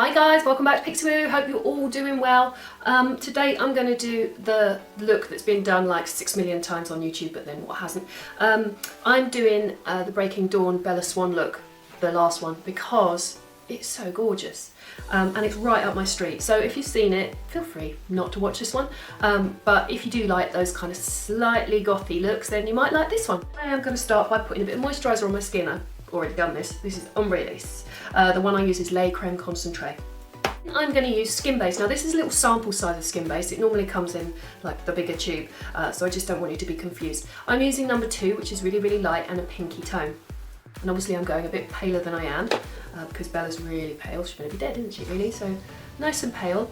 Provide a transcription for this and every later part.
Hi guys, welcome back to Pixaboo. Hope you're all doing well. Today I'm going to do the look that's been done like 6 million times on YouTube, but then what hasn't. I'm doing the Breaking Dawn Bella Swan look, the last one, because it's so gorgeous. And it's right up my street. So if you've seen it, feel free not to watch this one. But if you do like those kind of slightly gothy looks, then you might like this one. I am going to start by putting a bit of moisturiser on my skin. I've already done this. This is Ombre Lace. The one I use is Lait Creme Concentrate. I'm going to use Skin Base. Now this is a little sample size of Skin Base. It normally comes in like the bigger tube, so I just don't want you to be confused. I'm using number 2, which is really, really light and a pinky tone. And obviously I'm going a bit paler than I am, because Bella's really pale. She's going to be dead, isn't she, really? So nice and pale.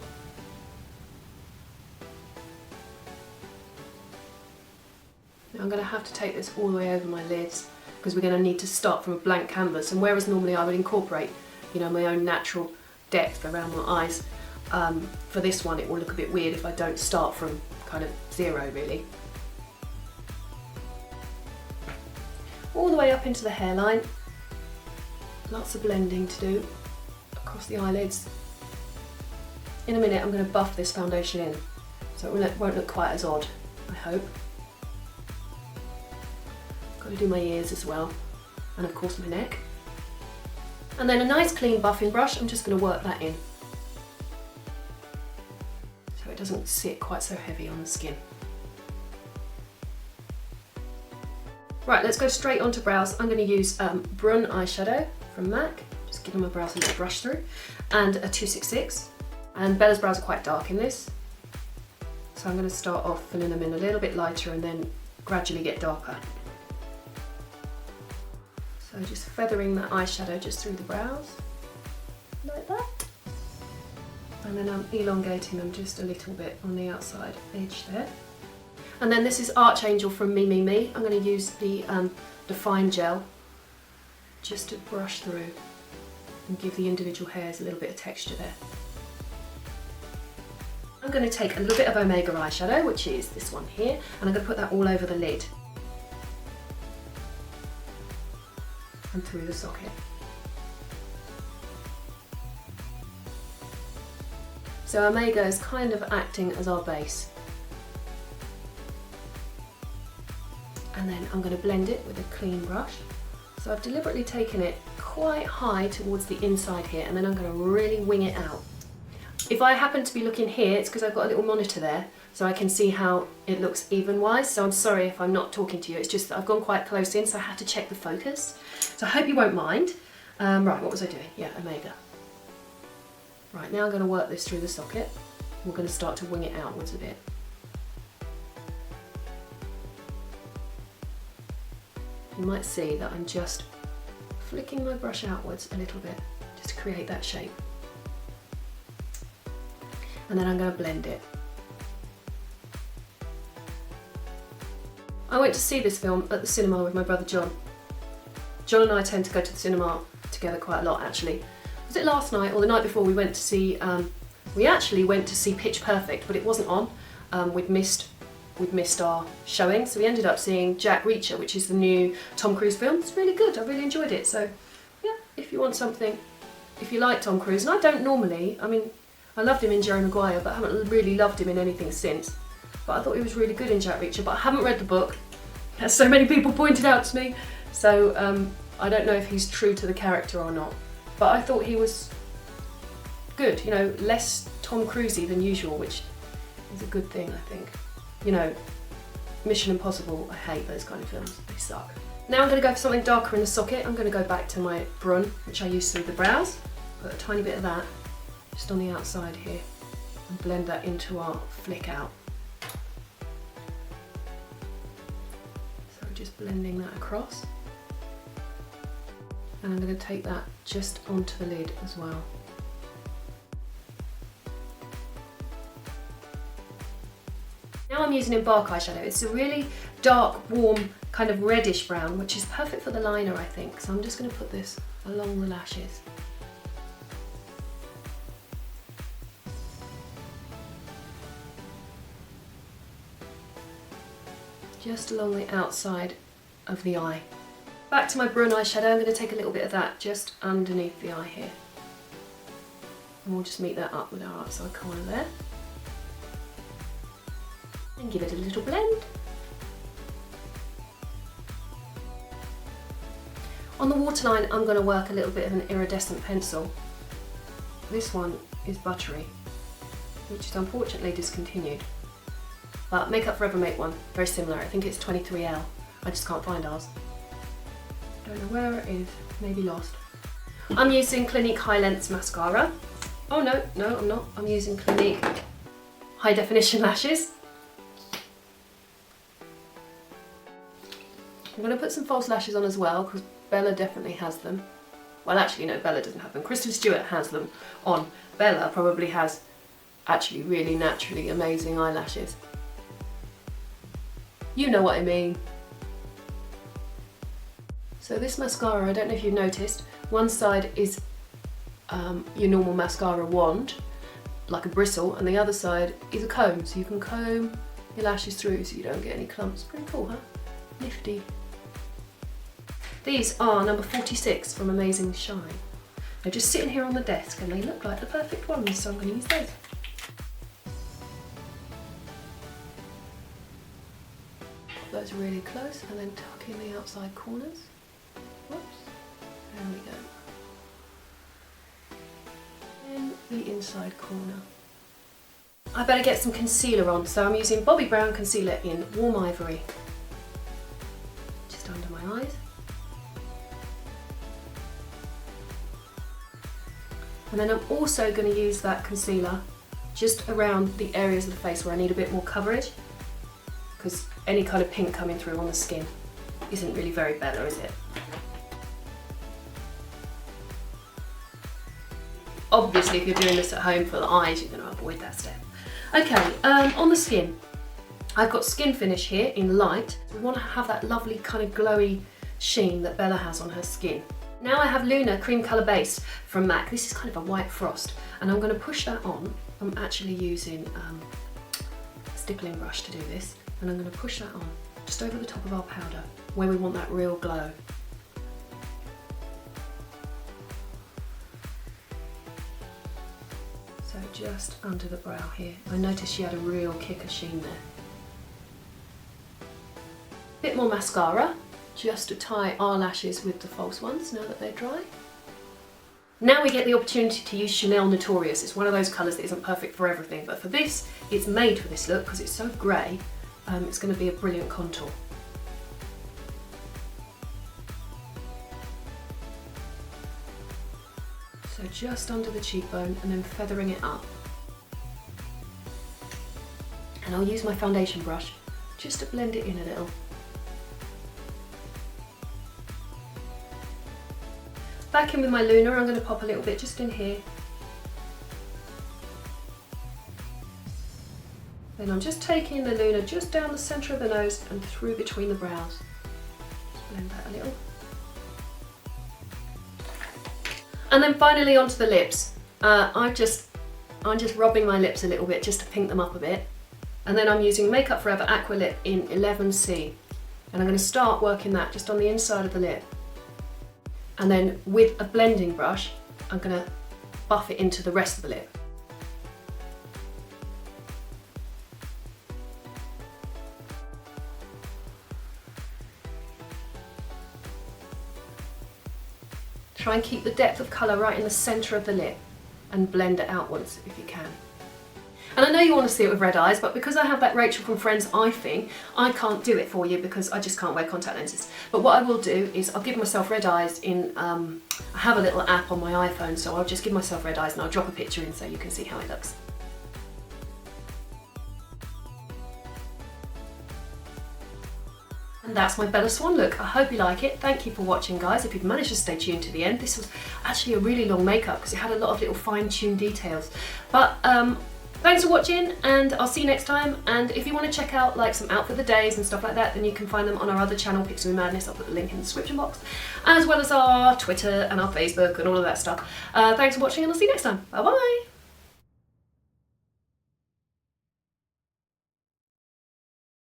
Now I'm going to have to take this all the way over my lids, because we're going to need to start from a blank canvas. And whereas normally I would incorporate, you know, my own natural depth around my eyes, for this one it will look a bit weird if I don't start from kind of zero, really. All the way up into the hairline. Lots of blending to do across the eyelids. In a minute I'm going to buff this foundation in, so it won't look quite as odd, I hope. Got to do my ears as well, and of course my neck. And then a nice clean buffing brush, I'm just going to work that in, so it doesn't sit quite so heavy on the skin. Right, let's go straight onto brows. I'm going to use Brun eyeshadow from MAC, just giving my brows a little brush through, and a 266. And Bella's brows are quite dark in this, so I'm going to start off filling them in a little bit lighter and then gradually get darker. So just feathering that eyeshadow just through the brows, like that. And then I'm elongating them just a little bit on the outside edge there. And then this is Archangel from Me Me Me. I'm going to use the Define Gel just to brush through and give the individual hairs a little bit of texture there. I'm going to take a little bit of Omega eyeshadow, which is this one here, and I'm going to put that all over the lid and through the socket. So Omega is kind of acting as our base. And then I'm going to blend it with a clean brush. So I've deliberately taken it quite high towards the inside here, and then I'm going to really wing it out. If I happen to be looking here, it's because I've got a little monitor there, so I can see how it looks even-wise. So I'm sorry if I'm not talking to you, it's just that I've gone quite close in, so I had to check the focus. So I hope you won't mind. Right, what was I doing? Yeah, Omega. Right, now I'm going to work this through the socket. We're going to start to wing it outwards a bit. You might see that I'm just flicking my brush outwards a little bit, just to create that shape. And then I'm going to blend it. I went to see this film at the cinema with my brother John. John and I tend to go to the cinema together quite a lot, actually. Was it last night or the night before? We went to see, we actually went to see Pitch Perfect, but it wasn't on. We'd missed our showing, so we ended up seeing Jack Reacher, which is the new Tom Cruise film. It's really good, I really enjoyed it. So yeah, if you want something, if you like Tom Cruise, and I don't normally, I mean, I loved him in Jerry Maguire, but I haven't really loved him in anything since. But I thought he was really good in Jack Reacher, but I haven't read the book, as so many people pointed out to me. So I don't know if he's true to the character or not. But I thought he was good, you know, less Tom Cruisey than usual, which is a good thing, I think. You know, Mission Impossible, I hate those kind of films, they suck. Now I'm going to go for something darker in the socket. I'm going to go back to my Brun, which I used through the brows. Put a tiny bit of that just on the outside here and blend that into our flick out. So just blending that across. And I'm going to take that just onto the lid as well. Now I'm using Embark eyeshadow. It's a really dark, warm, kind of reddish brown, which is perfect for the liner, I think. So I'm just going to put this along the lashes. Just along the outside of the eye. Back to my Brun eyeshadow, I'm going to take a little bit of that just underneath the eye here. And we'll just meet that up with our outside corner there. And give it a little blend. On the waterline, I'm going to work a little bit of an iridescent pencil. This one is buttery, which is unfortunately discontinued. But Makeup Forever make one, very similar. I think it's 23L. I just can't find ours. Don't know where it is, maybe lost. I'm using Clinique High Length Mascara. Oh no, I'm not. I'm using Clinique High Definition Lashes. I'm going to put some false lashes on as well, because Bella definitely has them. Well, actually no, Bella doesn't have them. Kristen Stewart has them on. Bella probably has actually really naturally amazing eyelashes. You know what I mean. So this mascara, I don't know if you've noticed, one side is your normal mascara wand, like a bristle, and the other side is a comb, so you can comb your lashes through so you don't get any clumps. Pretty cool, huh? Nifty. These are number 46 from Amazing Shine. They're just sitting here on the desk and they look like the perfect ones, so I'm going to use those. Put those really close and then tuck in the outside corners. Whoops. There we go. In the inside corner. I better get some concealer on, so I'm using Bobbi Brown concealer in Warm Ivory. Just under my eyes. And then I'm also going to use that concealer just around the areas of the face where I need a bit more coverage, because any kind of pink coming through on the skin isn't really very Bella, is it? Obviously, if you're doing this at home for the eyes, you're going to avoid that step. Okay, on the skin, I've got Skin Finish here in light. We want to have that lovely kind of glowy sheen that Bella has on her skin. Now I have Luna Cream Colour Base from MAC. This is kind of a white frost, and I'm going to push that on. I'm actually using a stippling brush to do this, and I'm going to push that on just over the top of our powder where we want that real glow. So just under the brow here. I noticed she had a real kick of sheen there. Bit more mascara, just to tie our lashes with the false ones now that they're dry. Now we get the opportunity to use Chanel Notorious. It's one of those colours that isn't perfect for everything, but for this, it's made for this look because it's so grey. It's going to be a brilliant contour. So just under the cheekbone and then feathering it up. And I'll use my foundation brush just to blend it in a little. Back in with my Luna, I'm going to pop a little bit just in here. Then I'm just taking the Luna just down the centre of the nose and through between the brows. Just blend that a little. And then finally onto the lips. I'm just rubbing my lips a little bit just to pink them up a bit. And then I'm using Makeup Forever Aqua Lip in 11C. And I'm going to start working that just on the inside of the lip. And then with a blending brush, I'm going to buff it into the rest of the lip. Try and keep the depth of colour right in the centre of the lip and blend it outwards if you can. And I know you want to see it with red eyes, but because I have that Rachel from Friends eye thing, I can't do it for you because I just can't wear contact lenses. But what I will do is I'll give myself red eyes in, I have a little app on my iPhone, so I'll just give myself red eyes and I'll drop a picture in so you can see how it looks. And that's my Bella Swan look. I hope you like it. Thank you for watching, guys. If you've managed to stay tuned to the end, this was actually a really long makeup because it had a lot of little fine-tuned details. But thanks for watching, and I'll see you next time. And if you want to check out like some outfit of the days and stuff like that, then you can find them on our other channel, Pixel Madness. I'll put the link in the description box, as well as our Twitter and our Facebook and all of that stuff. Thanks for watching, and I'll see you next time. Bye bye.